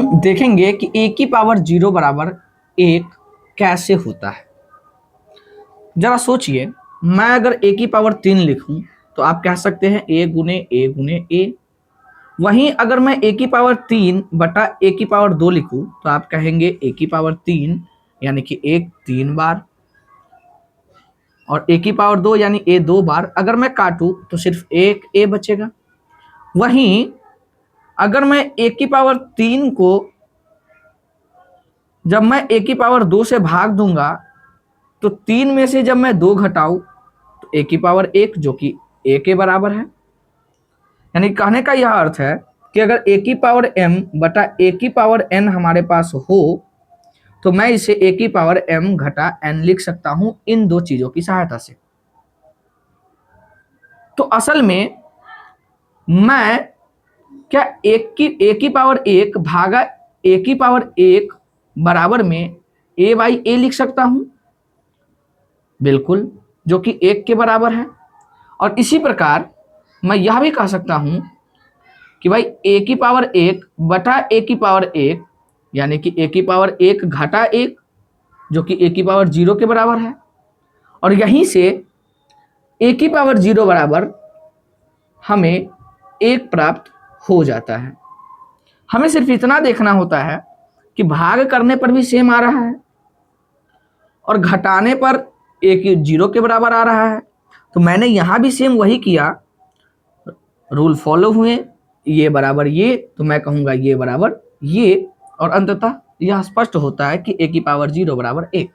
हम देखेंगे कि ए की पावर 0 बराबर 1 कैसे होता है। जरा सोचिए, मैं अगर ए की पावर 3 लिखूं तो आप कह सकते हैं ए गुने ए गुने ए। वहीं अगर मैं ए की पावर 3 बटा ए की पावर 2 लिखूं तो आप कहेंगे ए की पावर 3 यानी कि एक 3 बार, और ए की पावर 2 यानी ए 2 बार। अगर मैं काटूं तो सिर्फ एक ए बचेगा। वहीं अगर मैं ए की पावर 3 को जब मैं ए की पावर 2 से भाग दूंगा तो 3 में से जब मैं 2 घटाऊं तो ए की पावर 1 जो कि ए के बराबर है। यानी कहने का यह अर्थ है कि अगर ए की पावर m बटा ए की पावर n हमारे पास हो तो मैं इसे ए की पावर m घटा n लिख सकता हूं इन दो चीजों की सहायता से। तो असल में मैं क्या ए की पावर 1 भागा ए की पावर 1 बराबर में ए बाई ए लिख सकता हूं, बिल्कुल, जो कि 1 के बराबर है। और इसी प्रकार मैं यह भी कह सकता हूं कि भाई ए की पावर 1 बटा ए की पावर 1 यानी कि ए की पावर 1 घटा 1 जो कि ए की पावर 0 के बराबर है। और यहीं से ए की पावर 0 बराबर हमें 1 प्राप्त हो जाता है। हमें सिर्फ इतना देखना होता है कि भाग करने पर भी सेम आ रहा है और घटाने पर ए की 0 के बराबर आ रहा है। तो मैंने यहां भी सेम वही किया, रूल फॉलो हुए, ये बराबर ये, तो मैं कहूंगा ये बराबर ये, और अंततः यह स्पष्ट होता है कि ए की पावर 0 बराबर 1।